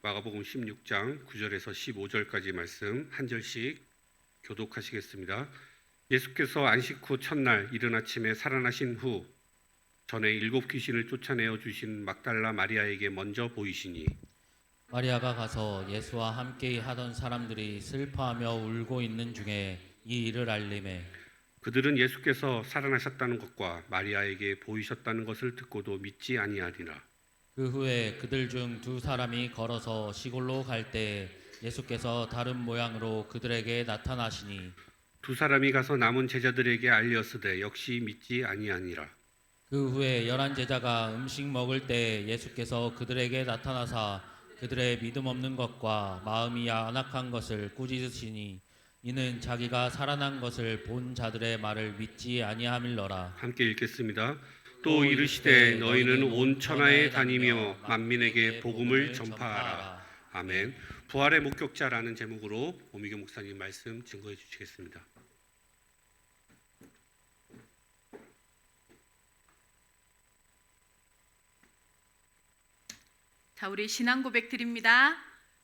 마가복음 16장 9절에서 15절까지 말씀 한 절씩 교독하시겠습니다. 예수께서 안식 후 첫날 이른 아침에 살아나신 후 전에 7 귀신을 쫓아내어 주신 막달라 마리아에게 먼저 보이시니 마리아가 가서 예수와 함께 하던 사람들이 슬퍼하며 울고 있는 중에 이 일을 알림해 그들은 예수께서 살아나셨다는 것과 마리아에게 보이셨다는 것을 듣고도 믿지 아니하리라. 그 후에 그들 중 2 사람이 걸어서 시골로 갈 때 예수께서 다른 모양으로 그들에게 나타나시니 2 사람이 가서 남은 제자들에게 알렸으되 역시 믿지 아니하니라. 그 후에 11 제자가 음식 먹을 때 예수께서 그들에게 나타나사 그들의 믿음 없는 것과 마음이 안악한 것을 꾸짖으시니 이는 자기가 살아난 것을 본 자들의 말을 믿지 아니함일러라. 함께 읽겠습니다. 또 이르시되 너희는 온 천하에 다니며 만민에게 복음을 전파하라. 아멘. 부활의 목격자라는 제목으로 오미교 목사님 말씀 증거해 주시겠습니다. 자, 우리 신앙 고백 드립니다.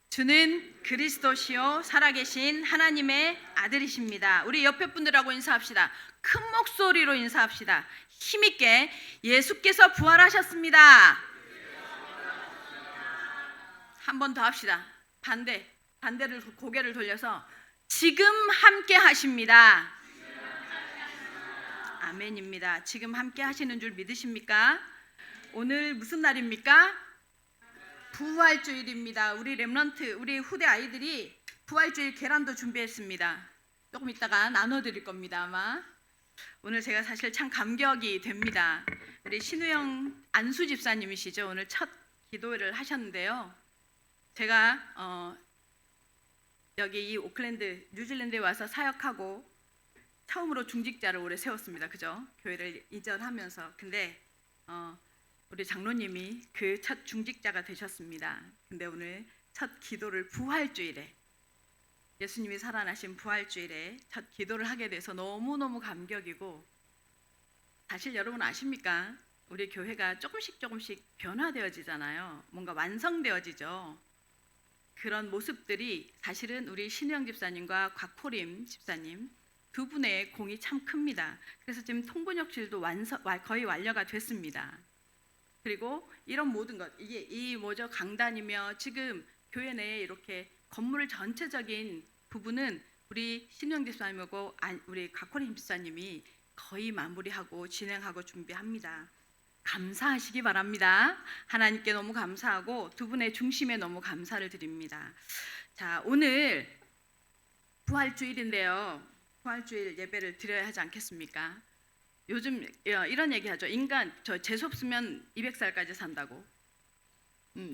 주는 그리스도시요 살아계신 하나님의 아들이십니다. 우리 옆에 분들하고 인사합시다. 큰 목소리로 인사합시다. 힘있게 예수께서 부활하셨습니다. 한 번 더 합시다. 반대를 고개를 돌려서 지금 함께 하십니다. 아멘입니다. 지금 함께 하시는 줄 믿으십니까? 오늘 무슨 날입니까? 부활주일입니다. 우리 렘넌트, 우리 후대 아이들이 부활주일 계란도 준비했습니다. 조금 이따가 나눠드릴 겁니다. 아마 오늘 제가 사실 참 감격이 됩니다. 우리 신우영 안수 집사님이시죠. 오늘 첫 기도를 하셨는데요. 제가 여기 이 오클랜드 뉴질랜드에 와서 사역하고 처음으로 중직자를 올해 세웠습니다. 그죠? 교회를 이전하면서. 근데 우리 장로님이 그 첫 중직자가 되셨습니다. 근데 오늘 첫 기도를 부활주일에 예수님이 살아나신 부활주일에 첫 기도를 하게 돼서 너무너무 감격이고, 사실 여러분 아십니까? 우리 교회가 조금씩 변화되어지잖아요. 뭔가 완성되어지죠. 그런 모습들이 사실은 우리 신우영 집사님과 곽호림 집사님 2분의 공이 참 큽니다. 그래서 지금 통번역실도 거의 완료가 됐습니다. 그리고 이런 모든 것, 이 강단이며 지금 교회 내에 이렇게 건물 전체적인 부분은 우리 신영 집사님하고 우리 곽호림 집사님이 거의 마무리하고 진행하고 준비합니다. 감사하시기 바랍니다. 하나님께 너무 감사하고 2분의 중심에 너무 감사를 드립니다. 자, 오늘 부활주일인데요. 부활주일 예배를 드려야 하지 않겠습니까? 요즘 이런 얘기하죠. 인간 재수 없으면 200살까지 산다고.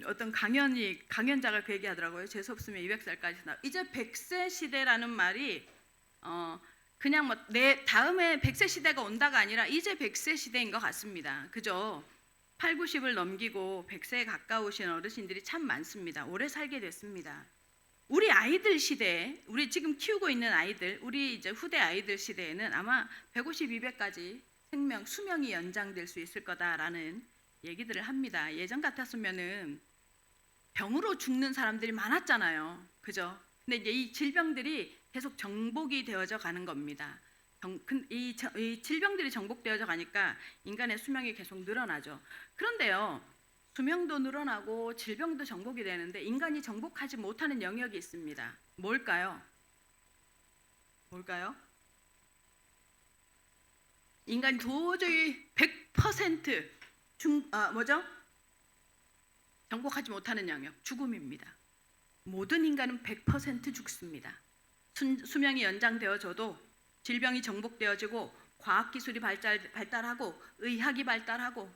어떤 강연자가 그 얘기하더라고요. 재수 없으면 200살까지 산다. 이제 100세 시대라는 말이 그냥 뭐 내 다음에 100세 시대가 온다가 아니라 이제 100세 시대인 것 같습니다. 그죠? 8, 90을 넘기고 100세에 가까우신 어르신들이 참 많습니다. 오래 살게 됐습니다. 우리 아이들 시대에, 우리 지금 키우고 있는 아이들, 우리 이제 후대 아이들 시대에는 아마 150, 200까지 수명이 연장될 수 있을 거다라는 얘기들을 합니다. 예전 같았으면은 병으로 죽는 사람들이 많았잖아요. 그죠? 근데 이제 이 질병들이 계속 정복이 되어져 가는 겁니다. 이 질병들이 정복되어져 가니까 인간의 수명이 계속 늘어나죠. 그런데요, 수명도 늘어나고 질병도 정복이 되는데 인간이 정복하지 못하는 영역이 있습니다. 뭘까요? 인간이 도저히 100% 정복하지 못하는 영역, 죽음입니다. 모든 인간은 100% 죽습니다. 수명이 연장되어져도 질병이 정복되어지고 과학기술이 발달하고 의학이 발달하고,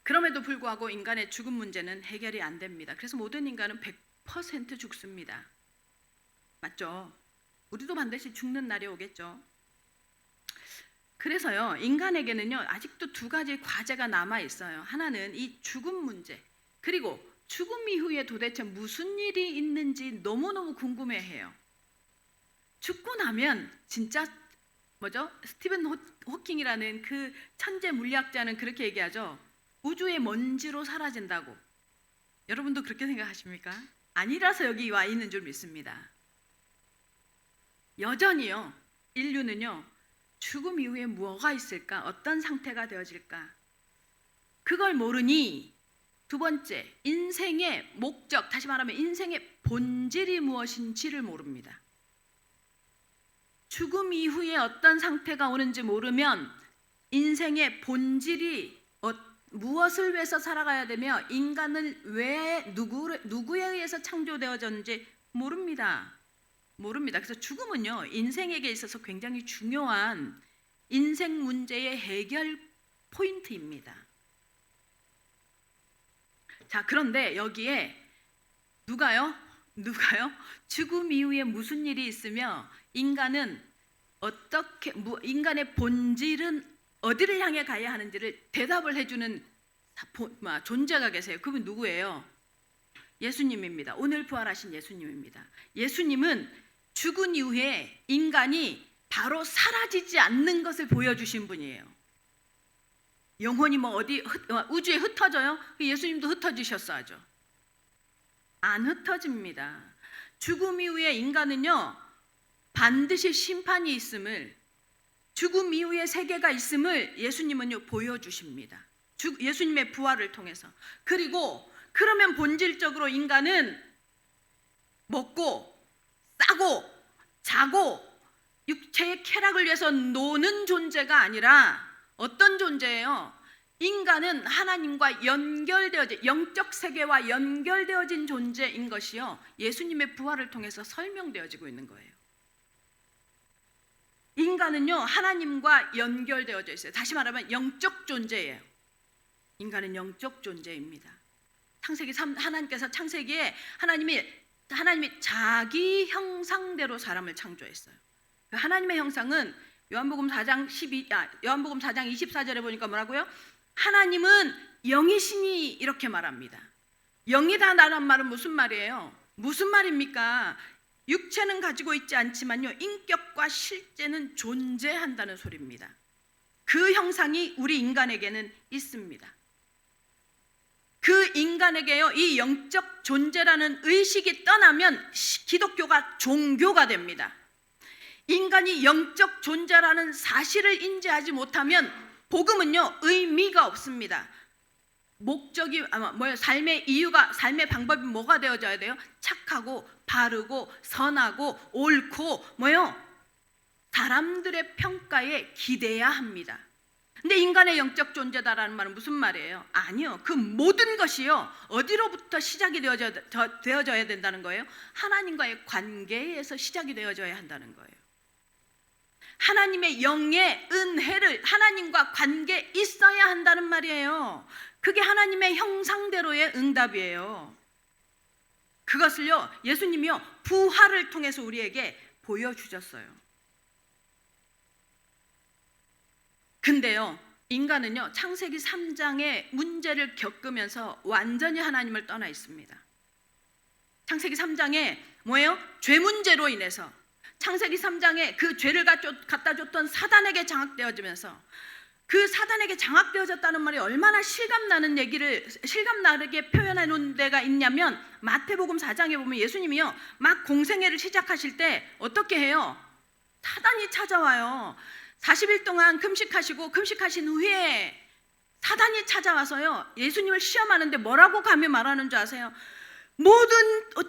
그럼에도 불구하고 인간의 죽음 문제는 해결이 안 됩니다. 그래서 모든 인간은 100% 죽습니다. 맞죠? 우리도 반드시 죽는 날이 오겠죠. 그래서요, 인간에게는요 아직도 2가지 과제가 남아 있어요. 하나는 이 죽음 문제, 그리고 죽음 이후에 도대체 무슨 일이 있는지 너무너무 궁금해해요. 죽고 나면 진짜 스티븐 호킹이라는 그 천재 물리학자는 그렇게 얘기하죠. 우주의 먼지로 사라진다고. 여러분도 그렇게 생각하십니까? 아니라서 여기 와 있는 줄 믿습니다. 여전히요, 인류는요, 죽음 이후에 뭐가 있을까? 어떤 상태가 되어질까? 그걸 모르니 두 번째, 인생의 목적, 다시 말하면 인생의 본질이 무엇인지를 모릅니다. 죽음 이후에 어떤 상태가 오는지 모르면 인생의 본질이 무엇을 위해서 살아가야 되며 인간은 왜 누구에 의해서 창조되어졌는지 모릅니다. 그래서 죽음은요, 인생에게 있어서 굉장히 중요한 인생 문제의 해결 포인트입니다. 자, 그런데 여기에 누가요? 죽음 이후에 무슨 일이 있으며 인간은 어떻게, 인간의 본질은 어디를 향해 가야 하는지를 대답을 해주는 존재가 계세요. 그분 누구예요? 예수님입니다. 오늘 부활하신 예수님입니다. 예수님은 죽은 이후에 인간이 바로 사라지지 않는 것을 보여주신 분이에요. 영혼이 우주에 흩어져요? 예수님도 흩어지셨어야죠. 안 흩어집니다. 죽음 이후에 인간은요, 반드시 심판이 있음을, 죽음 이후에 세계가 있음을 예수님은요 보여주십니다. 예수님의 부활을 통해서. 그리고 그러면 본질적으로 인간은 먹고 싸고 자고 육체의 쾌락을 위해서 노는 존재가 아니라 어떤 존재예요? 인간은 하나님과 연결되어진, 영적 세계와 연결되어진 존재인 것이요, 예수님의 부활을 통해서 설명되어지고 있는 거예요. 인간은요, 하나님과 연결되어져 있어요. 다시 말하면 영적 존재예요. 인간은 영적 존재입니다. 하나님께서 창세기에 하나님이 자기 형상대로 사람을 창조했어요. 하나님의 형상은 요한복음 4장 24절에 보니까 뭐라고요? 하나님은 영이시니 이렇게 말합니다. 영이다라는 말은 무슨 말이에요? 무슨 말입니까? 육체는 가지고 있지 않지만요, 인격과 실제는 존재한다는 소리입니다. 그 형상이 우리 인간에게는 있습니다. 그 인간에게요, 이 영적 존재라는 의식이 떠나면 기독교가 종교가 됩니다. 인간이 영적 존재라는 사실을 인지하지 못하면 복음은요, 의미가 없습니다. 목적이 삶의 이유가, 삶의 방법이 뭐가 되어져야 돼요? 착하고 바르고 선하고 옳고 사람들의 평가에 기대야 합니다. 근데 인간의 영적 존재다라는 말은 무슨 말이에요? 아니요, 그 모든 것이요, 어디로부터 시작이 되어져야 된다는 거예요? 하나님과의 관계에서 시작이 되어져야 한다는 거예요. 하나님의 영의 은혜를, 하나님과 관계 있어야 한다는 말이에요. 그게 하나님의 형상대로의 응답이에요. 그것을요, 예수님이요, 부활을 통해서 우리에게 보여주셨어요. 근데요, 인간은요, 창세기 3장의 문제를 겪으면서 완전히 하나님을 떠나 있습니다. 창세기 3장에 죄 문제로 인해서 창세기 3장에 그 죄를 갖다 줬던 사단에게 장악되어지면서, 그 사단에게 장악되어졌다는 말이 얼마나 실감나게 표현해 놓은 데가 있냐면, 마태복음 4장에 보면 예수님이요, 막 공생애를 시작하실 때 어떻게 해요? 사단이 찾아와요. 40일 동안 금식하신 후에 사단이 찾아와서요, 예수님을 시험하는데 뭐라고 감히 말하는 줄 아세요? 모든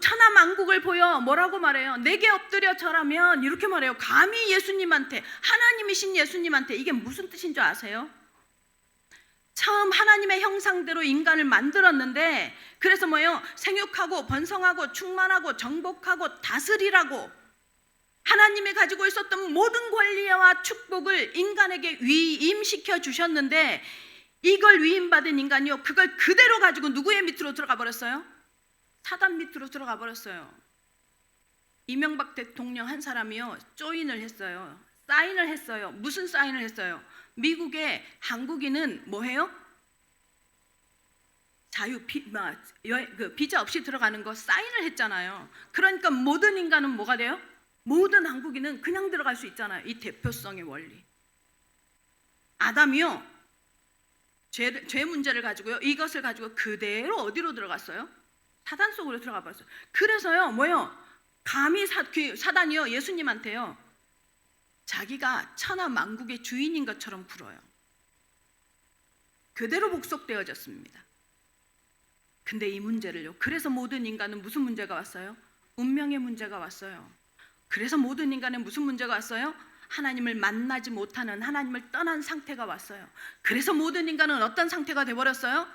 천하 만국을 보여 뭐라고 말해요? 내게 엎드려 절하면, 이렇게 말해요. 감히 예수님한테, 하나님이신 예수님한테. 이게 무슨 뜻인 줄 아세요? 처음 하나님의 형상대로 인간을 만들었는데, 그래서 생육하고 번성하고 충만하고 정복하고 다스리라고 하나님이 가지고 있었던 모든 권리와 축복을 인간에게 위임시켜 주셨는데, 이걸 위임받은 인간이요, 그걸 그대로 가지고 누구의 밑으로 들어가 버렸어요? 사단 밑으로 들어가 버렸어요. 이명박 대통령 한 사람이요, 조인을 했어요. 사인을 했어요. 무슨 사인을 했어요? 미국에 한국인은 뭐해요? 비자 없이 들어가는 거 사인을 했잖아요. 그러니까 모든 인간은 뭐가 돼요? 모든 한국인은 그냥 들어갈 수 있잖아요. 이 대표성의 원리. 아담이요, 죄 문제를 가지고요, 이것을 가지고 그대로 어디로 들어갔어요? 사단 속으로 들어가 버렸어요. 그래서요, 감히 사단이요 예수님한테요 자기가 천하 만국의 주인인 것처럼 굴어요. 그대로 복속되어졌습니다. 근데 이 문제를요, 그래서 모든 인간은 무슨 문제가 왔어요? 운명의 문제가 왔어요. 그래서 모든 인간은 무슨 문제가 왔어요? 하나님을 만나지 못하는, 하나님을 떠난 상태가 왔어요. 그래서 모든 인간은 어떤 상태가 되어버렸어요?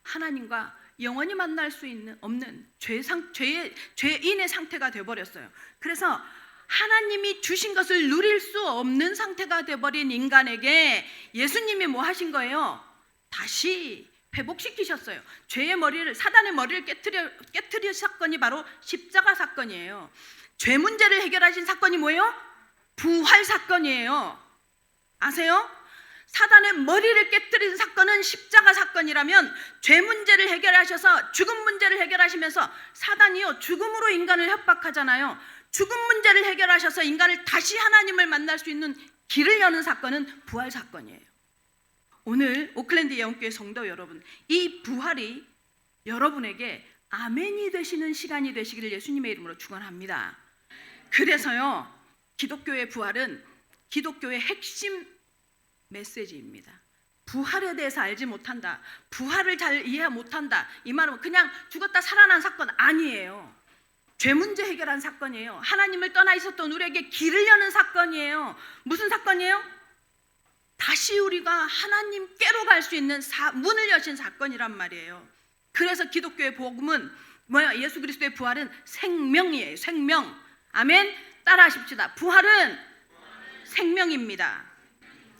하나님과 영원히 만날 수 없는 죄인의 상태가 되어버렸어요. 그래서 하나님이 주신 것을 누릴 수 없는 상태가 되어버린 인간에게 예수님이 뭐 하신 거예요? 다시 회복시키셨어요. 사단의 머리를 깨트릴 사건이 바로 십자가 사건이에요. 죄 문제를 해결하신 사건이 뭐예요? 부활 사건이에요. 아세요? 사단의 머리를 깨트린 사건은 십자가 사건이라면 죄 문제를 해결하셔서 죽음 문제를 해결하시면서, 사단이요 죽음으로 인간을 협박하잖아요. 죽음 문제를 해결하셔서 인간을 다시 하나님을 만날 수 있는 길을 여는 사건은 부활 사건이에요. 오늘 오클랜드 예언교회 성도 여러분, 이 부활이 여러분에게 아멘이 되시는 시간이 되시기를 예수님의 이름으로 축원합니다. 그래서요, 기독교의 부활은 기독교의 핵심 메시지입니다. 부활에 대해서 알지 못한다, 부활을 잘 이해 못한다, 이 말은 그냥 죽었다 살아난 사건 아니에요. 죄 문제 해결한 사건이에요. 하나님을 떠나 있었던 우리에게 길을 여는 사건이에요. 무슨 사건이에요? 다시 우리가 하나님께로 갈 수 있는 문을 여신 사건이란 말이에요. 그래서 기독교의 복음은 예수 그리스도의 부활은 생명이에요. 생명. 아멘. 따라하십시다. 부활은 생명입니다.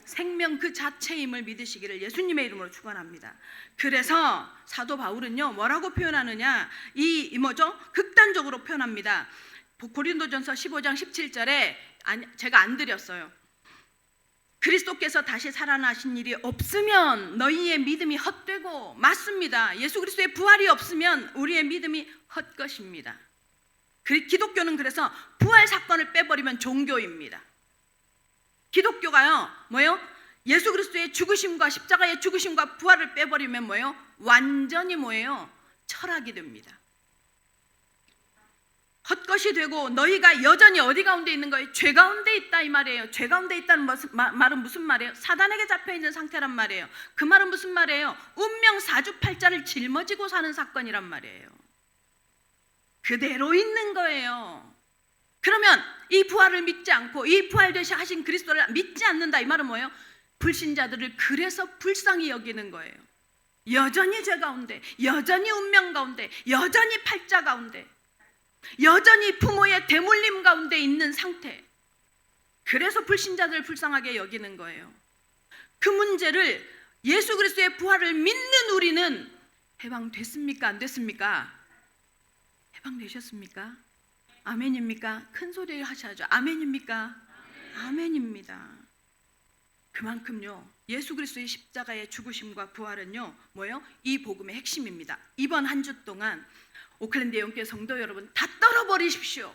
생명 그 자체임을 믿으시기를 예수님의 이름으로 축원합니다. 그래서 사도 바울은요 뭐라고 표현하느냐, 극단적으로 표현합니다. 고린도전서 15장 17절에 제가 안 드렸어요. 그리스도께서 다시 살아나신 일이 없으면 너희의 믿음이 헛되고, 맞습니다. 예수 그리스도의 부활이 없으면 우리의 믿음이 헛것입니다. 기독교는 그래서 부활 사건을 빼버리면 종교입니다. 기독교가요 예수 그리스도의 죽으심과 십자가의 죽으심과 부활을 빼버리면 완전히 철학이 됩니다. 헛것이 되고, 너희가 여전히 어디 가운데 있는 거예요? 죄 가운데 있다 이 말이에요. 죄 가운데 있다는 말은 무슨 말이에요? 사단에게 잡혀있는 상태란 말이에요. 그 말은 무슨 말이에요? 운명 사주팔자를 짊어지고 사는 사건이란 말이에요. 그대로 있는 거예요. 그러면 이 부활을 믿지 않고 이 부활 되시 하신 그리스도를 믿지 않는다 이 말은 뭐예요? 불신자들을 그래서 불쌍히 여기는 거예요. 여전히 죄 가운데, 여전히 운명 가운데, 여전히 팔자 가운데, 여전히 부모의 대물림 가운데 있는 상태. 그래서 불신자들을 불쌍하게 여기는 거예요. 그 문제를 예수 그리스도의 부활을 믿는 우리는 해방됐습니까? 안 됐습니까? 해방되셨습니까? 아멘입니까? 큰 소리를 하셔야죠. 아멘입니까? 아멘입니다. 그만큼요 예수 그리스도의 십자가의 죽으심과 부활은요 이 복음의 핵심입니다. 이번 한 주 동안 오클랜드 예언교회 성도 여러분 다 떨어버리십시오.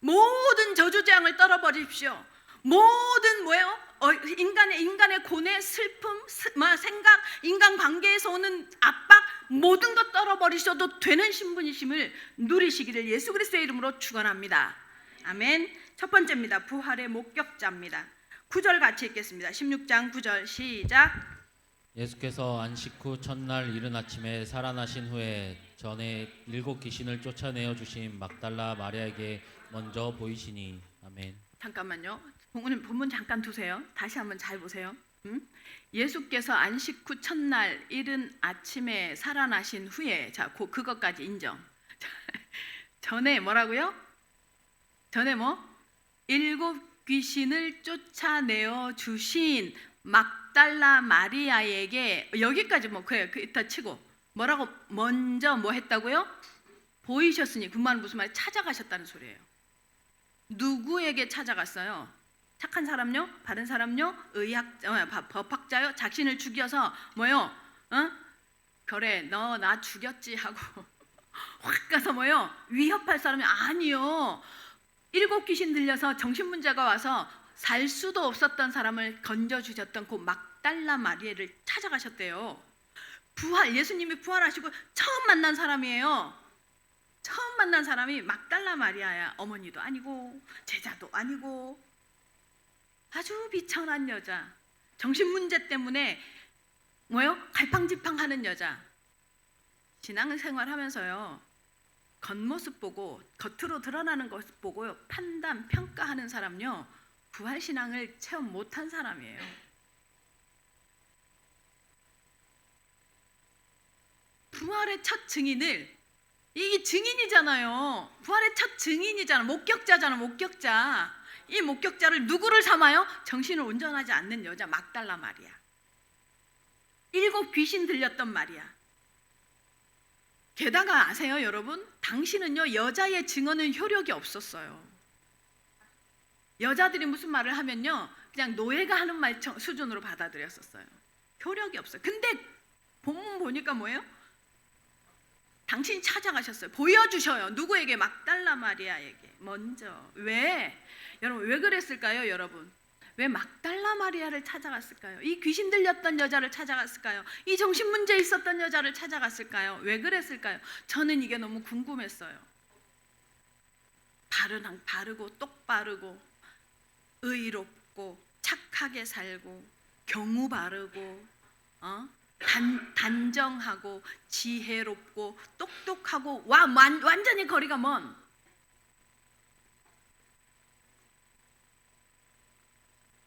모든 저주재앙을 떨어버리십시오. 모든 인간의 고뇌, 슬픔, 생각, 인간관계에서 오는 압박, 모든 것 떨어버리셔도 되는 신분이심을 누리시기를 예수 그리스도의 이름으로 축원합니다. 아멘. 첫 번째입니다. 부활의 목격자입니다. 9절 같이 읽겠습니다. 16장 9절 시작. 예수께서 안식 후 첫날 이른 아침에 살아나신 후에 전에 7 귀신을 쫓아내어 주신 막달라 마리아에게 먼저 보이시니. 아멘. 잠깐만요. 오늘 본문 잠깐 두세요. 다시 한번 잘 보세요. 예수께서 안식 후 첫날 이른 아침에 살아나신 후에, 자, 그것까지 인정. 전에 뭐라고요? 전에 7 귀신을 쫓아내어 주신 막달라 마리아에게, 여기까지 그래요. 이따 치고 뭐라고 먼저 했다고요? 보이셨으니, 그 말은 무슨 말이에요? 찾아가셨다는 소리예요. 누구에게 찾아갔어요? 착한 사람요? 바른 사람요? 법학자요? 자신을 죽여서 그래 너 나 죽였지 하고 확 가서 위협할 사람이 아니요. 7 귀신 들려서 정신문제가 와서 살 수도 없었던 사람을 건져주셨던 그 막달라 마리아를 찾아가셨대요. 예수님이 부활하시고 처음 만난 사람이에요. 처음 만난 사람이 막달라 마리아야. 어머니도 아니고 제자도 아니고 아주 비천한 여자, 정신 문제 때문에 갈팡질팡하는 여자. 신앙생활 하면서요, 겉모습 보고 겉으로 드러나는 것 보고 판단, 평가하는 사람요, 부활신앙을 체험 못한 사람이에요. 부활의 첫 증인을, 이게 증인이잖아요. 부활의 첫 증인이잖아. 목격자잖아. 목격자. 이 목격자를 누구를 삼아요? 정신을 온전하지 않는 여자 막달라 마리아. 7 귀신 들렸던 마리아. 게다가 아세요, 여러분? 당신은요, 여자의 증언은 효력이 없었어요. 여자들이 무슨 말을 하면요, 그냥 노예가 하는 말 수준으로 받아들였었어요. 효력이 없어요. 근데 본문 보니까 뭐예요? 당신이 찾아가셨어요. 보여주셔요. 누구에게? 막달라 마리아에게 먼저. 왜? 여러분, 왜 그랬을까요, 여러분? 왜 막달라 마리아를 찾아갔을까요? 이 귀신 들렸던 여자를 찾아갔을까요? 이 정신 문제 있었던 여자를 찾아갔을까요? 왜 그랬을까요? 저는 이게 너무 궁금했어요. 바르고 똑바르고 의롭고 착하게 살고 경우 바르고 단정하고 지혜롭고 똑똑하고 완전히 거리가 먼,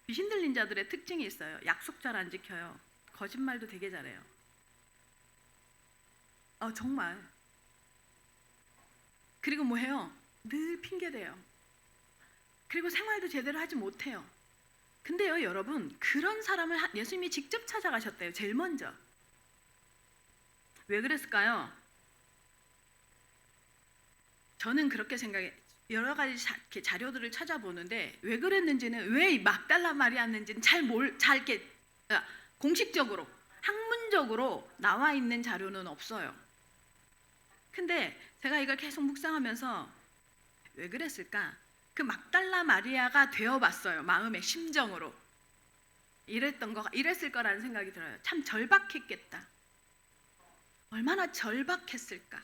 귀신 들린 자들의 특징이 있어요. 약속 잘 안 지켜요. 거짓말도 되게 잘해요. 정말. 그리고 뭐 해요? 늘 핑계대요. 그리고 생활도 제대로 하지 못해요. 근데요, 여러분, 그런 사람을 예수님이 직접 찾아가셨대요. 제일 먼저. 왜 그랬을까요? 저는 그렇게 생각해. 여러 가지 자료들을 찾아보는데 왜 그랬는지는, 왜 막달라 마리아였는지는 잘 이렇게 공식적으로, 학문적으로 나와 있는 자료는 없어요. 근데 제가 이걸 계속 묵상하면서 왜 그랬을까? 그 막달라 마리아가 되어봤어요. 마음의 심정으로. 이랬을 거라는 생각이 들어요. 참 절박했겠다. 얼마나 절박했을까?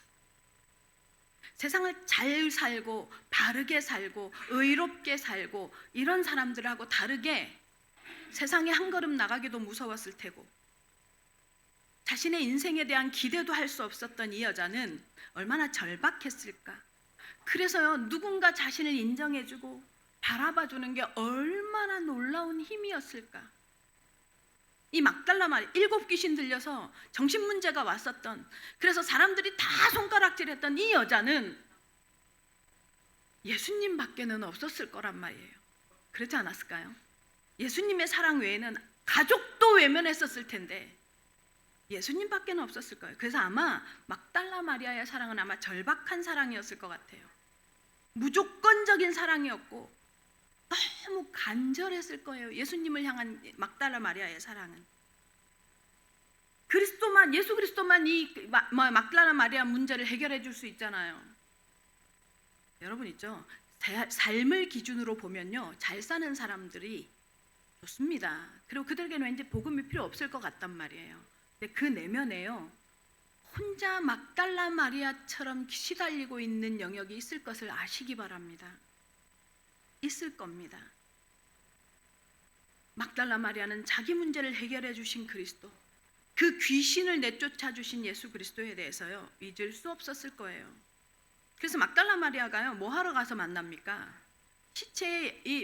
세상을 잘 살고 바르게 살고 의롭게 살고 이런 사람들하고 다르게 세상에 한 걸음 나가기도 무서웠을 테고, 자신의 인생에 대한 기대도 할 수 없었던 이 여자는 얼마나 절박했을까? 그래서요, 누군가 자신을 인정해주고 바라봐주는 게 얼마나 놀라운 힘이었을까? 이 막달라 마리아, 7 귀신 들려서 정신문제가 왔었던, 그래서 사람들이 다 손가락질했던 이 여자는 예수님 밖에는 없었을 거란 말이에요. 그렇지 않았을까요? 예수님의 사랑 외에는 가족도 외면했었을 텐데 예수님 밖에는 없었을 거예요. 그래서 아마 막달라 마리아의 사랑은 아마 절박한 사랑이었을 것 같아요. 무조건적인 사랑이었고 너무 간절했을 거예요. 예수님을 향한 막달라 마리아의 사랑은. 예수 그리스도만 이 막달라 마리아 문제를 해결해 줄 수 있잖아요. 여러분 있죠? 삶을 기준으로 보면요, 잘 사는 사람들이 좋습니다. 그리고 그들에게는 왠지 복음이 필요 없을 것 같단 말이에요. 근데 그 내면에요, 혼자 막달라 마리아처럼 시달리고 있는 영역이 있을 것을 아시기 바랍니다. 있을 겁니다. 막달라 마리아는 자기 문제를 해결해 주신 그리스도, 그 귀신을 내쫓아 주신 예수 그리스도에 대해서요, 잊을 수 없었을 거예요. 그래서 막달라 마리아가요, 뭐 하러 가서 만납니까? 시체에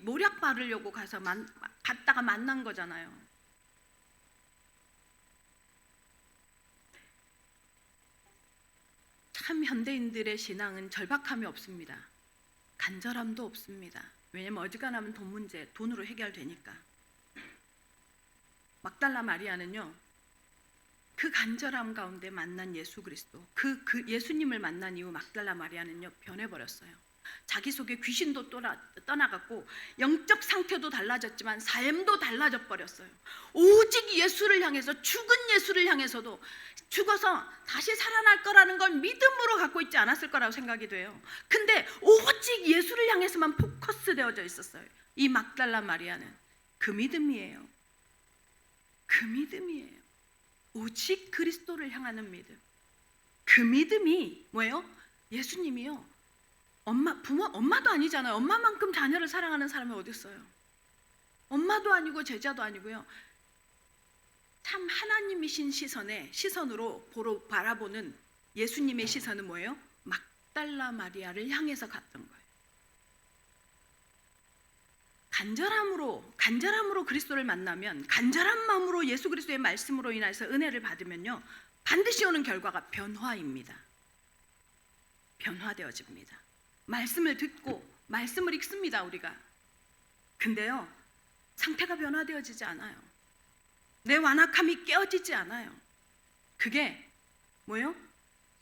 모략 바르려고 갔다가 만난 거잖아요. 참 현대인들의 신앙은 절박함이 없습니다. 간절함도 없습니다. 왜냐면 어지간하면 돈 문제, 돈으로 해결되니까. 막달라 마리아는요, 그 간절함 가운데 만난 예수 그리스도, 그 예수님을 만난 이후 막달라 마리아는요, 변해버렸어요. 자기 속에 귀신도 떠나갔고 영적 상태도 달라졌지만 삶도 달라져 버렸어요. 오직 예수를 향해서, 죽은 예수를 향해서도, 죽어서 다시 살아날 거라는 걸 믿음으로 갖고 있지 않았을 거라고 생각이 돼요. 근데 오직 예수를 향해서만 포커스 되어져 있었어요. 이 막달라 마리아는 그 믿음이에요. 그 믿음이에요. 오직 그리스도를 향하는 믿음. 그 믿음이 뭐예요? 예수님이요. 엄마도 아니잖아요. 엄마만큼 자녀를 사랑하는 사람이 어디 있어요? 엄마도 아니고 제자도 아니고요. 참 하나님이신 시선으로 바라보는 예수님의 시선은 뭐예요? 막달라 마리아를 향해서 갔던 거예요. 간절함으로 그리스도를 만나면, 간절한 마음으로 예수 그리스도의 말씀으로 인해서 은혜를 받으면요, 반드시 오는 결과가 변화입니다. 변화되어집니다. 말씀을 듣고 말씀을 읽습니다, 우리가. 근데요, 상태가 변화되어지지 않아요. 내 완악함이 깨어지지 않아요. 그게 뭐예요?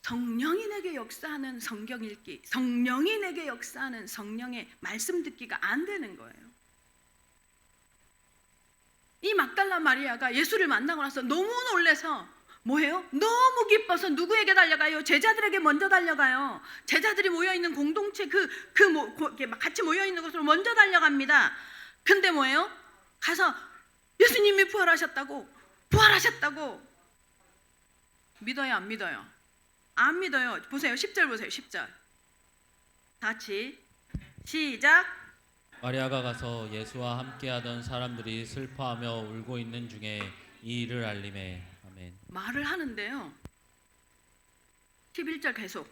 성령이 내게 역사하는 성경 읽기, 성령이 내게 역사하는 성령의 말씀 듣기가 안 되는 거예요. 이 막달라 마리아가 예수를 만나고 나서 너무 놀라서 뭐예요? 너무 기뻐서 누구에게 달려가요? 제자들에게 먼저 달려가요. 제자들이 모여있는 공동체 같이 모여있는 곳으로 먼저 달려갑니다. 근데 뭐예요? 가서 예수님이 부활하셨다고 믿어요, 안 믿어요? 안 믿어요. 보세요, 10절 보세요. 10절 다 같이 시작. 마리아가 가서 예수와 함께하던 사람들이 슬퍼하며 울고 있는 중에 이 일을 알림해. 아멘. 말을 하는데요, 11절 계속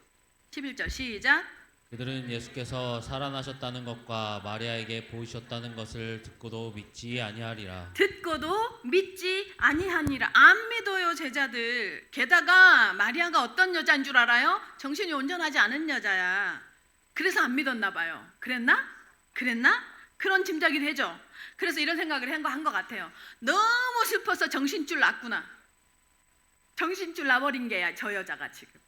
11절 시작. 그들은 예수께서 살아나셨다는 것과 마리아에게 보이셨다는 것을 듣고도 믿지 아니하리라. 듣고도 믿지 아니하니라. 안 믿어요, 제자들. 게다가 마리아가 어떤 여자인 줄 알아요? 정신이 온전하지 않은 여자야. 그래서 안 믿었나 봐요. 그랬나? 그런 짐작이 되죠. 그래서 이런 생각을 한 것 같아요. 너무 슬퍼서 정신줄 났구나. 정신줄 나버린 게야, 저 여자가 지금.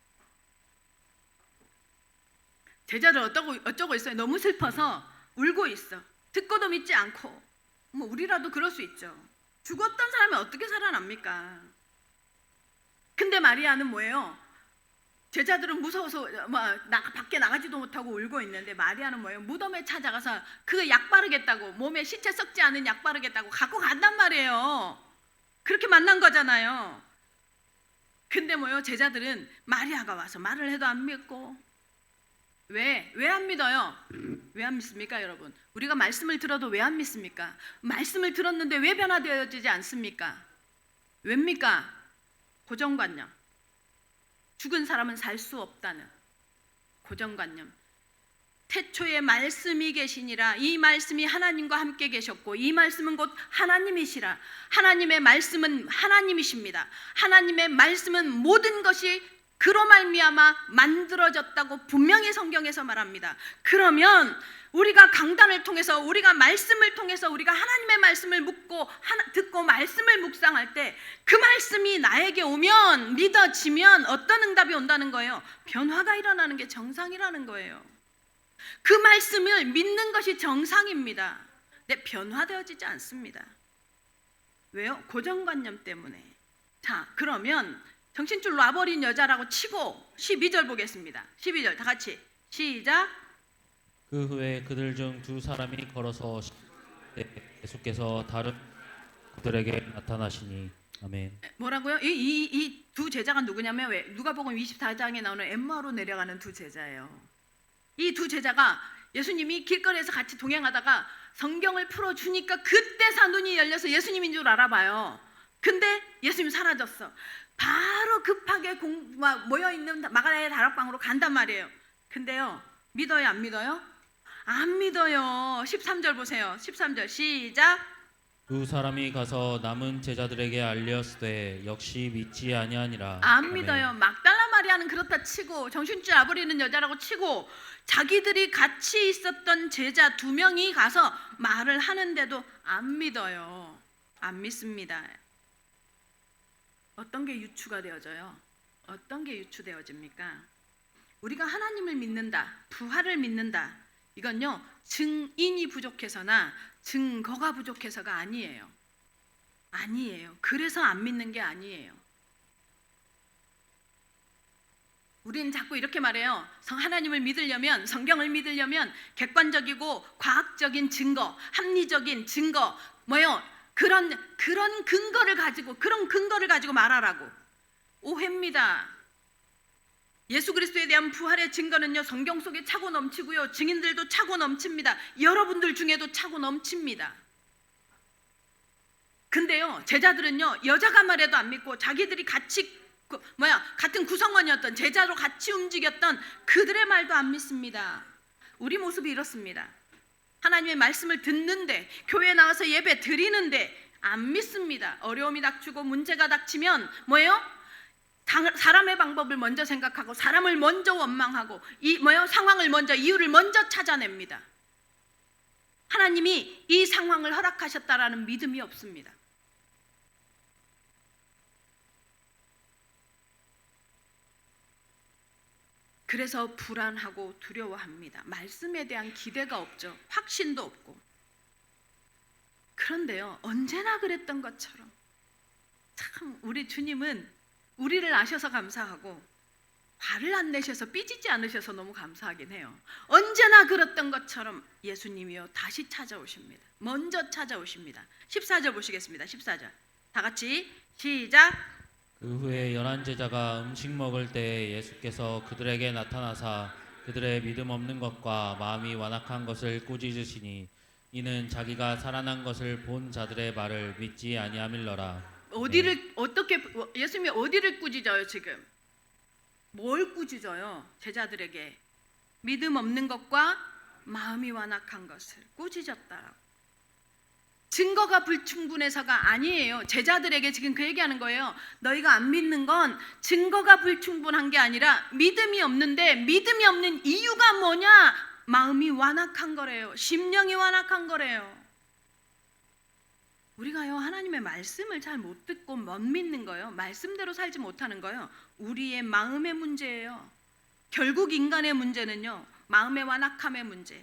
제자들 어쩌고 있어요. 너무 슬퍼서 울고 있어. 듣고도 믿지 않고. 뭐 우리라도 그럴 수 있죠. 죽었던 사람이 어떻게 살아납니까? 근데 마리아는 뭐예요? 제자들은 무서워서 밖에 나가지도 못하고 울고 있는데, 마리아는 뭐예요? 무덤에 찾아가서 그 약 바르겠다고, 몸에 시체 썩지 않은 약 바르겠다고 갖고 간단 말이에요. 그렇게 만난 거잖아요. 근데 뭐예요? 제자들은 마리아가 와서 말을 해도 안 믿고. 왜 안 믿어요? 왜 안 믿습니까, 여러분? 우리가 말씀을 들어도 왜 안 믿습니까? 말씀을 들었는데 왜 변화되어지지 않습니까? 왜입니까? 고정관념. 죽은 사람은 살 수 없다는 고정관념. 태초에 말씀이 계시니라. 이 말씀이 하나님과 함께 계셨고 이 말씀은 곧 하나님이시라. 하나님의 말씀은 하나님이십니다. 하나님의 말씀은 모든 것이 그로 말미암아 만들어졌다고 분명히 성경에서 말합니다. 그러면 우리가 강단을 통해서, 우리가 말씀을 통해서, 우리가 하나님의 말씀을 듣고 말씀을 묵상할 때 그 말씀이 나에게 오면, 믿어지면 어떤 응답이 온다는 거예요? 변화가 일어나는 게 정상이라는 거예요. 그 말씀을 믿는 것이 정상입니다. 근데 변화되어지지 않습니다. 왜요? 고정관념 때문에. 자, 그러면 정신줄 놔버린 여자라고 치고 12절 보겠습니다. 12절 다 같이 시작. 그 후에 그들 중 두 사람이 걸어서 예수께서 다른 그들에게 나타나시니. 아멘. 뭐라고요? 이 두 제자가 누구냐면, 누가복음 24장에 나오는 엠마오로 내려가는 두 제자예요. 이 두 제자가 예수님이 길거리에서 같이 동행하다가 성경을 풀어주니까 그때서 눈이 열려서 예수님인 줄 알아봐요. 근데 예수님 사라졌어. 바로 급하게 모여있는 마가다의 다락방으로 간단 말이에요. 근데요, 믿어요, 안 믿어요? 안 믿어요. 13절 보세요. 13절 시작. 두 사람이 가서 남은 제자들에게 알렸으되 역시 믿지 아니하니라. 안 믿어요. 막달라 마리아는 그렇다 치고, 정신줄 놔버리는 여자라고 치고, 자기들이 같이 있었던 제자 2명이 가서 말을 하는데도 안 믿어요. 안 믿습니다. 어떤 게 유추가 되어져요? 어떤 게 유추되어집니까? 우리가 하나님을 믿는다, 부활을 믿는다, 이건요, 증인이 부족해서나 증거가 부족해서가 아니에요. 아니에요. 그래서 안 믿는 게 아니에요. 우리는 자꾸 이렇게 말해요. 하나님을 믿으려면, 성경을 믿으려면 객관적이고 과학적인 증거, 합리적인 증거, 그런 근거를 가지고 말하라고. 오해입니다. 예수 그리스도에 대한 부활의 증거는요, 성경 속에 차고 넘치고요, 증인들도 차고 넘칩니다. 여러분들 중에도 차고 넘칩니다. 근데요, 제자들은요, 여자가 말해도 안 믿고 자기들이 같은 구성원이었던, 제자로 같이 움직였던 그들의 말도 안 믿습니다. 우리 모습이 이렇습니다. 하나님의 말씀을 듣는데, 교회에 나와서 예배 드리는데 안 믿습니다. 어려움이 닥치고 문제가 닥치면 사람의 방법을 먼저 생각하고, 사람을 먼저 원망하고, 상황을 먼저, 이유를 먼저 찾아냅니다. 하나님이 이 상황을 허락하셨다라는 믿음이 없습니다. 그래서 불안하고 두려워합니다. 말씀에 대한 기대가 없죠. 확신도 없고. 그런데요, 언제나 그랬던 것처럼 참 우리 주님은 우리를 아셔서 감사하고, 화를 안 내셔서, 삐지지 않으셔서 너무 감사하긴 해요. 언제나 그랬던 것처럼 예수님이요, 다시 찾아오십니다. 먼저 찾아오십니다. 14절 보시겠습니다. 14절 다 같이 시작. 그 후에 11 제자가 음식 먹을 때 예수께서 그들에게 나타나사 그들의 믿음 없는 것과 마음이 완악한 것을 꾸짖으시니 이는 자기가 살아난 것을 본 자들의 말을 믿지 아니함일러라. 예수님이 어디를 꾸짖어요? 지금 뭘 꾸짖어요? 제자들에게 믿음 없는 것과 마음이 완악한 것을 꾸짖었다라고. 증거가 불충분해서가 아니에요. 제자들에게 지금 그 얘기하는 거예요. 너희가 안 믿는 건 증거가 불충분한 게 아니라 믿음이 없는데, 믿음이 없는 이유가 뭐냐? 마음이 완악한 거래요. 심령이 완악한 거래요. 우리가요, 하나님의 말씀을 잘 못 듣고 못 믿는 거예요. 말씀대로 살지 못하는 거예요. 우리의 마음의 문제예요. 결국 인간의 문제는요, 마음의 완악함의 문제,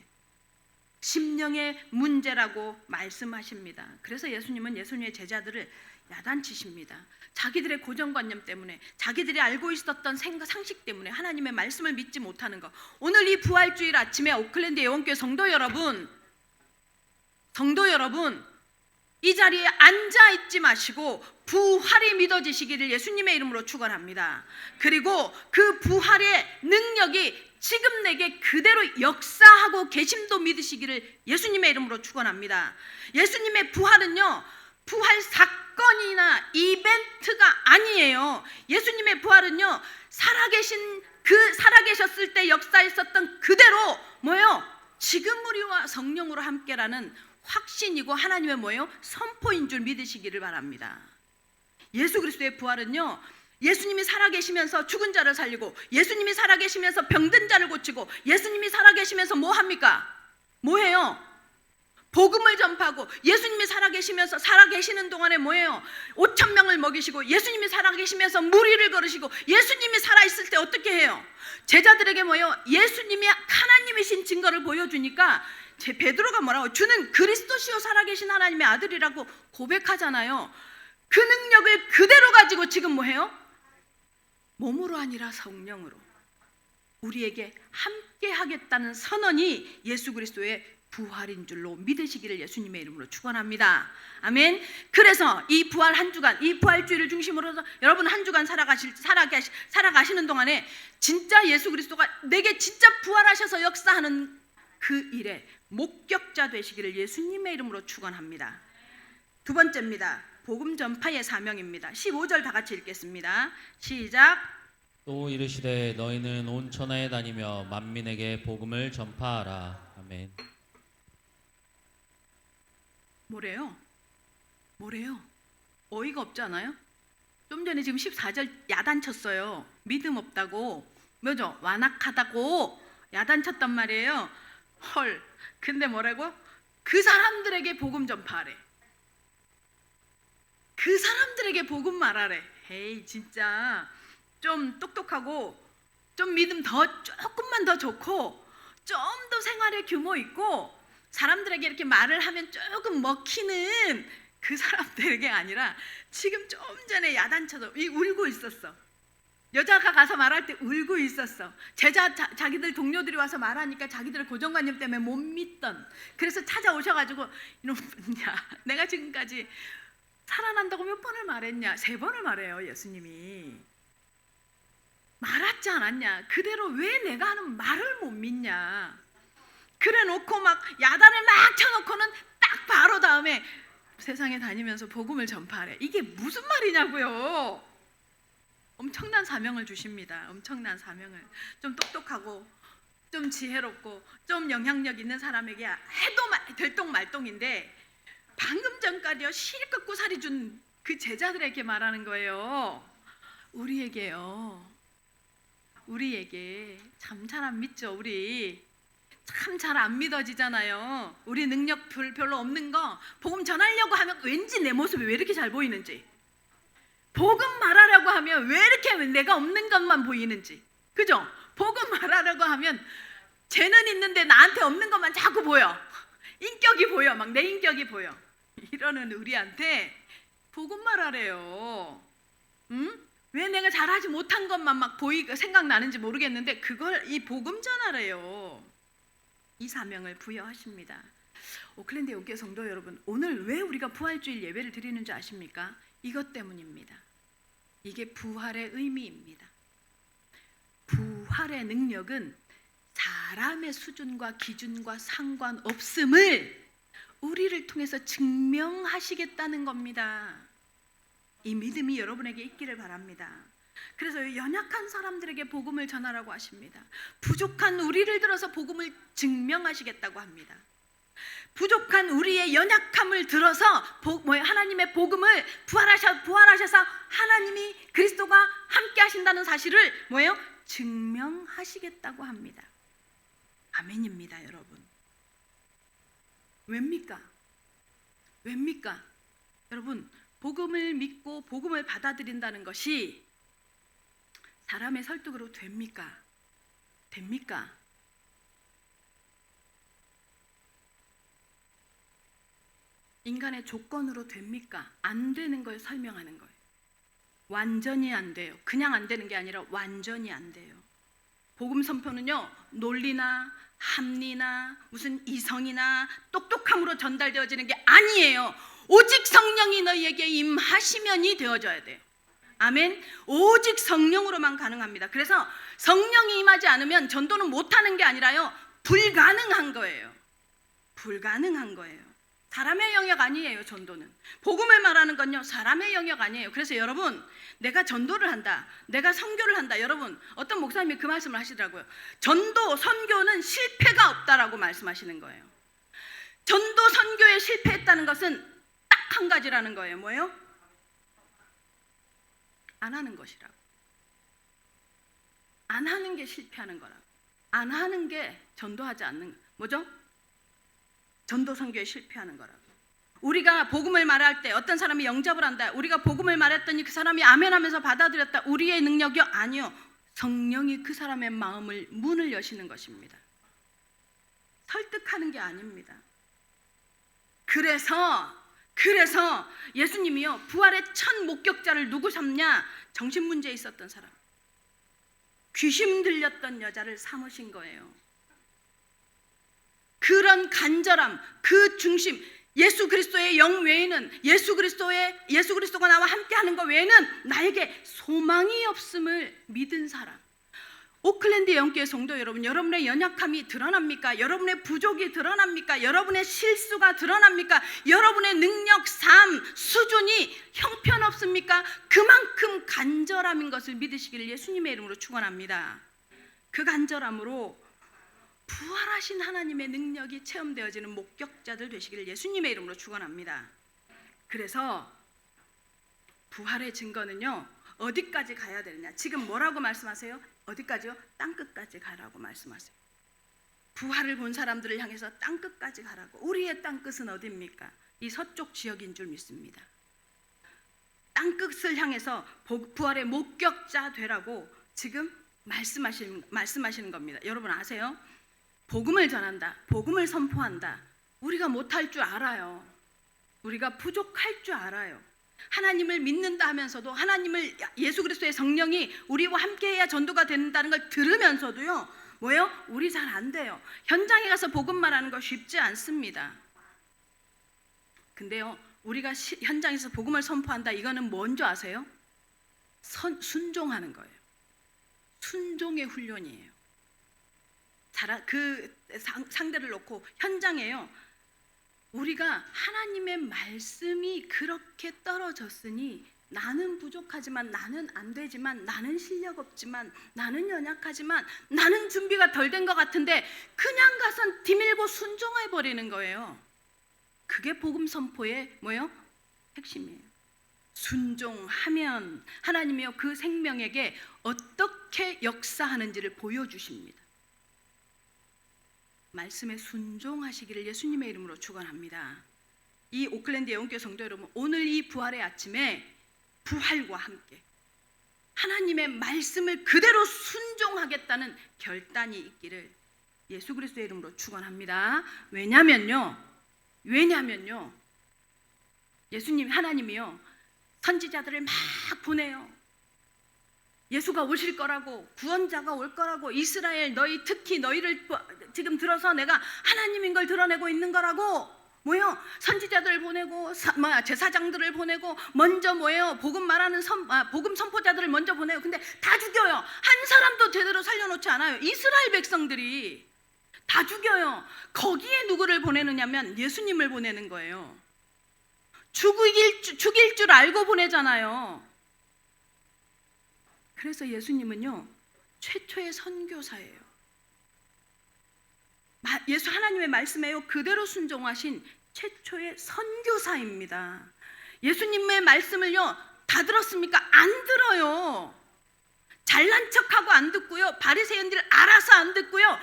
심령의 문제라고 말씀하십니다. 그래서 예수님은 예수님의 제자들을 야단치십니다. 자기들의 고정관념 때문에, 자기들이 알고 있었던 상식 때문에 하나님의 말씀을 믿지 못하는 것. 오늘 이 부활주일 아침에 오클랜드 예원교회 성도 여러분, 이 자리에 앉아 있지 마시고 부활이 믿어지시기를 예수님의 이름으로 축원합니다. 그리고 그 부활의 능력이 지금 내게 그대로 역사하고 계심도 믿으시기를 예수님의 이름으로 축원합니다. 예수님의 부활은요, 부활 사건이나 이벤트가 아니에요. 예수님의 부활은요, 살아계셨을 때 역사했었던 그대로 지금 우리와 성령으로 함께라는 확신이고 하나님의 선포인 줄 믿으시기를 바랍니다. 예수 그리스도의 부활은요, 예수님이 살아계시면서 죽은 자를 살리고, 예수님이 살아계시면서 병든 자를 고치고, 예수님이 살아계시면서 뭐 합니까? 뭐 해요? 복음을 전파하고, 예수님이 살아계시는 동안에 뭐예요? 5,000명을 먹이시고, 예수님이 살아계시면서 무리를 걸으시고, 예수님이 살아있을 때 어떻게 해요? 제자들에게 예수님이 하나님이신 증거를 보여주니까 베드로가 뭐라고? 주는 그리스도시요 살아계신 하나님의 아들이라고 고백하잖아요. 그 능력을 그대로 가지고 지금 뭐 해요? 몸으로 아니라 성령으로 우리에게 함께 하겠다는 선언이 예수 그리스도의 부활인 줄로 믿으시기를 예수님의 이름으로 축원합니다. 아멘. 그래서 이 부활 한 주간, 이 부활주의를 중심으로 해서 여러분 한 주간 살아가시는 동안에 진짜 예수 그리스도가 내게 진짜 부활하셔서 역사하는 그 일에 목격자 되시기를 예수님의 이름으로 축원합니다. 두 번째입니다. 복음 전파의 사명입니다. 15절 다 같이 읽겠습니다. 시작. 또 이르시되 너희는 온 천하에 다니며 만민에게 복음을 전파하라. 아멘. 뭐래요? 어이가 없지 않아요? 좀 전에 지금 14절 야단쳤어요. 믿음 없다고, 완악하다고 야단쳤단 말이에요. 헐, 근데 뭐라고? 그 사람들에게 복음 전파하래. 그 사람들에게 복음 말하래. 에이, 진짜 좀 똑똑하고 좀 믿음 조금만 더 좋고 좀 더 생활의 규모 있고 사람들에게 이렇게 말을 하면 조금 먹히는 그 사람들에게 아니라 지금 좀 전에 야단쳐서 울고 있었어. 여자가 가서 말할 때 울고 있었어. 자기들 동료들이 와서 말하니까 자기들의 고정관념 때문에 못 믿던. 그래서 찾아오셔가지고 이놈야, 내가 지금까지 살아난다고 몇 번을 말했냐? 3번을 말해요. 예수님이 말하지 않았냐? 그대로 왜 내가 하는 말을 못 믿냐? 그래 놓고 막 야단을 막 쳐놓고는 딱 바로 다음에 세상에 다니면서 복음을 전파하래. 이게 무슨 말이냐고요? 엄청난 사명을 주십니다. 엄청난 사명을. 좀 똑똑하고 좀 지혜롭고 좀 영향력 있는 사람에게 해도 될똥말똥인데 방금 전까지요 실컷 고사리 준 그 제자들에게 말하는 거예요. 우리에게요. 우리에게 참 잘 안 믿죠. 우리 참 잘 안 믿어지잖아요. 우리 능력 별로 없는 거 복음 전하려고 하면 왠지 내 모습이 왜 이렇게 잘 보이는지, 복음 말하려고 하면 왜 이렇게 내가 없는 것만 보이는지, 그죠? 복음 말하려고 하면 쟤는 있는데 나한테 없는 것만 자꾸 보여. 인격이 보여. 막 내 인격이 보여. 이러는 우리한테 복음 말하래요. 응? 왜 내가 잘하지 못한 것만 막 생각나는지 모르겠는데 그걸 이 복음 전하래요. 이 사명을 부여하십니다. 오클랜드 영계 성도 여러분, 오늘 왜 우리가 부활주일 예배를 드리는 줄 아십니까? 이것 때문입니다. 이게 부활의 의미입니다. 부활의 능력은 사람의 수준과 기준과 상관없음을 우리를 통해서 증명하시겠다는 겁니다. 이 믿음이 여러분에게 있기를 바랍니다. 그래서 연약한 사람들에게 복음을 전하라고 하십니다. 부족한 우리를 들어서 복음을 증명하시겠다고 합니다. 부족한 우리의 연약함을 들어서 하나님의 복음을 부활하셔서 하나님이 그리스도가 함께 하신다는 사실을 증명하시겠다고 합니다. 아멘입니다, 여러분. 왜입니까? 왜입니까? 여러분, 복음을 믿고 복음을 받아들인다는 것이 사람의 설득으로 됩니까? 됩니까? 인간의 조건으로 됩니까? 안 되는 걸 설명하는 거예요. 완전히 안 돼요. 그냥 안 되는 게 아니라 완전히 안 돼요. 복음 선포는요, 논리나 합리나 무슨 이성이나 똑똑함으로 전달되어지는 게 아니에요. 오직 성령이 너희에게 임하시면이 되어져야 돼요. 아멘. 오직 성령으로만 가능합니다. 그래서 성령이 임하지 않으면 전도는 못하는 게 아니라요, 불가능한 거예요. 불가능한 거예요. 사람의 영역 아니에요. 전도는, 복음을 말하는 건요 사람의 영역 아니에요. 그래서 여러분, 내가 전도를 한다, 내가 선교를 한다. 여러분, 어떤 목사님이 그 말씀을 하시더라고요. 전도 선교는 실패가 없다라고 말씀하시는 거예요. 전도 선교에 실패했다는 것은 딱 한 가지라는 거예요. 뭐예요? 안 하는 것이라고. 안 하는 게 실패하는 거라고. 안 하는 게 전도하지 않는, 뭐죠? 전도 선교에 실패하는 거라고. 우리가 복음을 말할 때 어떤 사람이 영접을 한다, 우리가 복음을 말했더니 그 사람이 아멘 하면서 받아들였다. 우리의 능력이요? 아니요. 성령이 그 사람의 마음을, 문을 여시는 것입니다. 설득하는 게 아닙니다. 그래서 예수님이요, 부활의 첫 목격자를 누구 삼냐? 정신문제에 있었던 사람, 귀신 들렸던 여자를 삼으신 거예요. 그런 간절함, 그 중심, 예수 그리스도의 영 외에는, 예수 그리스도가 나와 함께하는 것 외에는 나에게 소망이 없음을 믿은 사람. 오클랜드 영교회 성도 여러분, 여러분의 연약함이 드러납니까? 여러분의 부족이 드러납니까? 여러분의 실수가 드러납니까? 여러분의 능력, 삶, 수준이 형편없습니까? 그만큼 간절함인 것을 믿으시기를 예수님의 이름으로 축원합니다. 그 간절함으로 부활하신 하나님의 능력이 체험되어지는 목격자들 되시기를 예수님의 이름으로 축원합니다. 그래서 부활의 증거는요, 어디까지 가야 되느냐? 지금 뭐라고 말씀하세요? 어디까지요? 땅끝까지 가라고 말씀하세요. 부활을 본 사람들을 향해서 땅끝까지 가라고. 우리의 땅끝은 어디입니까? 이 서쪽 지역인 줄 믿습니다. 땅끝을 향해서 부활의 목격자 되라고 지금 말씀하시는 겁니다. 여러분 아세요? 복음을 전한다, 복음을 선포한다. 우리가 못할 줄 알아요. 우리가 부족할 줄 알아요. 하나님을 믿는다 하면서도 하나님을 예수 그리스도의 성령이 우리와 함께해야 전도가 된다는 걸 들으면서도요. 뭐예요? 우리 잘 안 돼요. 현장에 가서 복음 말하는 거 쉽지 않습니다. 근데요. 우리가 현장에서 복음을 선포한다. 이거는 뭔지 아세요? 순종하는 거예요. 순종의 훈련이에요. 그 상대를 놓고 현장에요. 우리가 하나님의 말씀이 그렇게 떨어졌으니 나는 부족하지만, 나는 안 되지만, 나는 실력 없지만, 나는 연약하지만, 나는 준비가 덜 된 것 같은데 그냥 가서 뒤밀고 순종해 버리는 거예요. 그게 복음 선포의 뭐예요? 핵심이에요. 순종하면 하나님이요 그 생명에게 어떻게 역사하는지를 보여주십니다. 말씀에 순종하시기를 예수님의 이름으로 축원합니다. 이 오클랜드 예원교회 성도 여러분, 오늘 이 부활의 아침에 부활과 함께 하나님의 말씀을 그대로 순종하겠다는 결단이 있기를 예수 그리스도의 이름으로 축원합니다. 왜냐면요 예수님 하나님이요 선지자들을 막 보내요. 예수가 오실 거라고, 구원자가 올 거라고, 이스라엘 특히 너희를 지금 들어서 내가 하나님인 걸 드러내고 있는 거라고 뭐요? 선지자들을 보내고 제사장들을 보내고 먼저 뭐예요? 복음 말하는 복음 선포자들을 먼저 보내요. 근데 다 죽여요. 한 사람도 제대로 살려놓지 않아요. 이스라엘 백성들이 다 죽여요. 거기에 누구를 보내느냐면 예수님을 보내는 거예요. 죽일 줄 알고 보내잖아요. 그래서 예수님은요 최초의 선교사예요. 예수 하나님의 말씀에요 그대로 순종하신 최초의 선교사입니다. 예수님의 말씀을요 다 들었습니까? 안 들어요. 잘난 척하고 안 듣고요. 바리새인들 알아서 안 듣고요.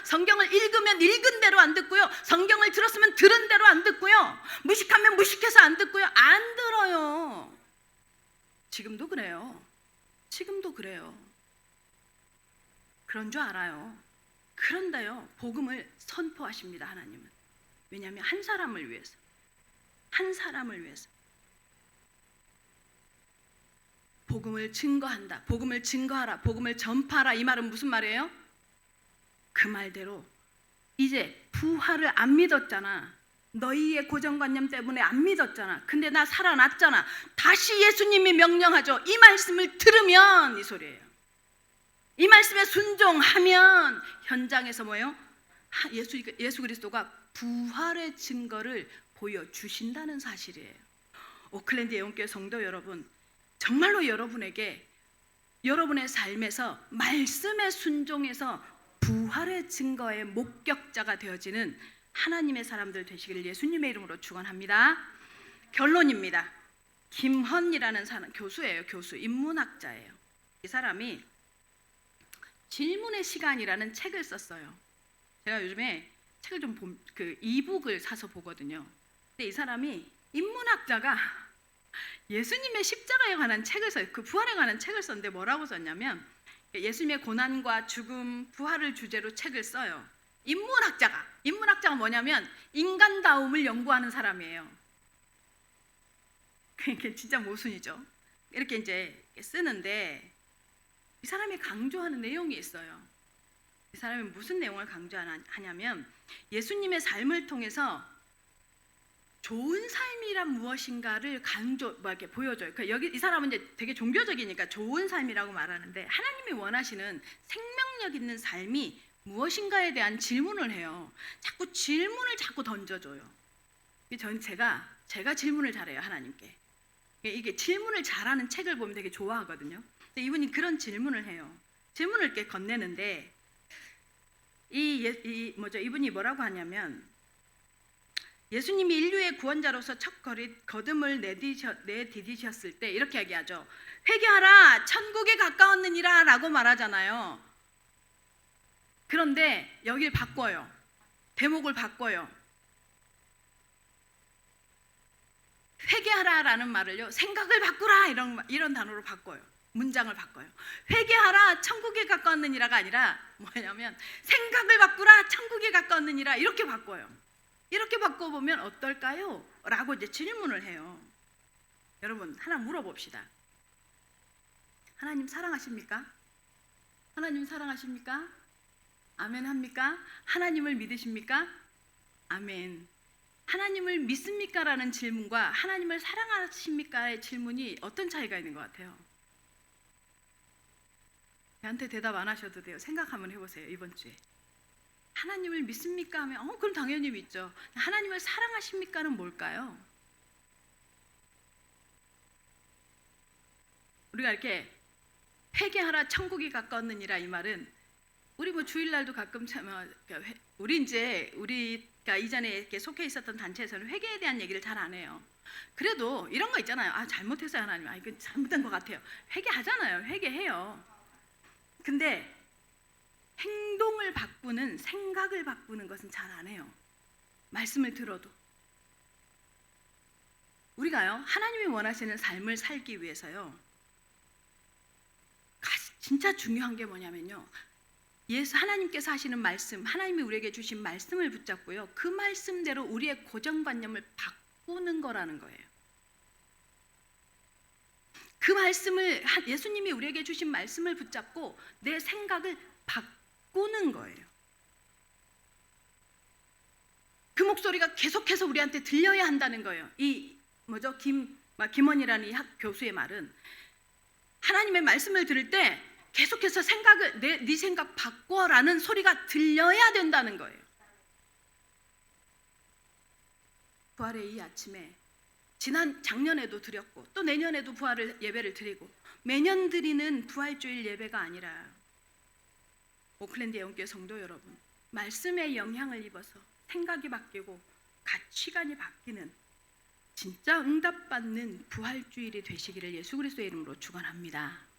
성경을 읽으면 읽은 대로 안 듣고요. 성경을 들었으면 들은 대로 안 듣고요. 무식하면 무식해서 안 듣고요. 안 들어요. 지금도 그래요. 그런 줄 알아요. 그런데요 복음을 선포하십니다. 하나님은. 왜냐하면 한 사람을 위해서 복음을 증거한다. 복음을 증거하라. 복음을 전파하라. 이 말은 무슨 말이에요? 그 말대로 이제 부활을 안 믿었잖아. 너희의 고정관념 때문에 안 믿었잖아. 근데 나 살아났잖아. 다시 예수님이 명령하죠. 이 말씀을 들으면 이 소리예요. 이 말씀에 순종하면 현장에서 뭐예요? 예수 그리스도가 부활의 증거를 보여주신다는 사실이에요. 오클랜드 예원교회 성도 여러분, 정말로 여러분에게 여러분의 삶에서 말씀에 순종해서 부활의 증거의 목격자가 되어지는 하나님의 사람들 되시기를 예수님의 이름으로 축원합니다. 결론입니다. 김헌이라는 사람, 교수예요. 교수, 인문학자예요. 이 사람이 질문의 시간이라는 책을 썼어요. 제가 요즘에 책을 좀 이북을 사서 보거든요. 근데 이 사람이 인문학자가 예수님의 십자가에 관한 책을 써요. 그 부활에 관한 책을 썼는데 뭐라고 썼냐면 예수님의 고난과 죽음, 부활을 주제로 책을 써요. 인문학자가 뭐냐면 인간다움을 연구하는 사람이에요. 그게 진짜 모순이죠. 이렇게 이제 쓰는데 이 사람이 강조하는 내용이 있어요. 이 사람이 무슨 내용을 강조하냐면 예수님의 삶을 통해서 좋은 삶이란 무엇인가를 이렇게 보여줘요. 그러니까 여기 이 사람은 이제 되게 종교적이니까 좋은 삶이라고 말하는데 하나님이 원하시는 생명력 있는 삶이 무엇인가에 대한 질문을 해요. 질문을 자꾸 던져줘요. 제가 질문을 잘해요. 하나님께. 이게 질문을 잘하는 책을 보면 되게 좋아하거든요. 근데 이분이 그런 질문을 해요. 질문을 이렇게 건네는데 이분이 뭐라고 하냐면 예수님이 인류의 구원자로서 첫 거듭을 내디디셨을 때 이렇게 얘기하죠. 회개하라, 천국에 가까웠느니라 라고 말하잖아요. 그런데 여길 바꿔요. 대목을 바꿔요. 회개하라라는 말을요, 생각을 바꾸라 이런 단어로 바꿔요. 문장을 바꿔요. 회개하라, 천국에 가까웠느니라가 아니라 뭐냐면 생각을 바꾸라, 천국에 가까웠느니라 이렇게 바꿔요. 이렇게 바꿔보면 어떨까요? 라고 이제 질문을 해요. 여러분 하나 물어봅시다. 하나님 사랑하십니까? 하나님 사랑하십니까? 아멘 합니까? 하나님을 믿으십니까? 아멘. 하나님을 믿습니까? 라는 질문과 하나님을 사랑하십니까의 질문이 어떤 차이가 있는 것 같아요? 저한테 대답 안 하셔도 돼요. 생각 한번 해보세요. 이번 주에 하나님을 믿습니까? 하면 그럼 당연히 믿죠. 하나님을 사랑하십니까는 뭘까요? 우리가 이렇게 회개하라 천국이 가까웠느니라 이 말은 우리 뭐 주일날도 가끔 참 우리가 이전에 이렇게 속해 있었던 단체에서는 회개에 대한 얘기를 잘 안 해요. 그래도 이런 거 있잖아요. 잘못했어요 하나님. 이거 잘못된 것 같아요. 회개하잖아요. 회개해요. 근데 행동을 바꾸는 생각을 바꾸는 것은 잘 안 해요. 말씀을 들어도 우리가요 하나님이 원하시는 삶을 살기 위해서요 진짜 중요한 게 뭐냐면요 하나님께서 하시는 말씀, 하나님이 우리에게 주신 말씀을 붙잡고요 그 말씀대로 우리의 고정관념을 바꾸는 거라는 거예요. 그 말씀을 예수님이 우리에게 주신 말씀을 붙잡고 내 생각을 바꾸는 거예요. 그 목소리가 계속해서 우리한테 들려야 한다는 거예요. 김원이라는 이 교수의 말은 하나님의 말씀을 들을 때 계속해서 네 생각 바꿔라는 소리가 들려야 된다는 거예요. 부활의 이 아침에 작년에도 드렸고 또 내년에도 예배를 드리고 매년 드리는 부활주일 예배가 아니라 오클랜드 예언교회 성도 여러분 말씀의 영향을 입어서 생각이 바뀌고 가치관이 바뀌는 진짜 응답받는 부활주일이 되시기를 예수 그리스도의 이름으로 축원합니다.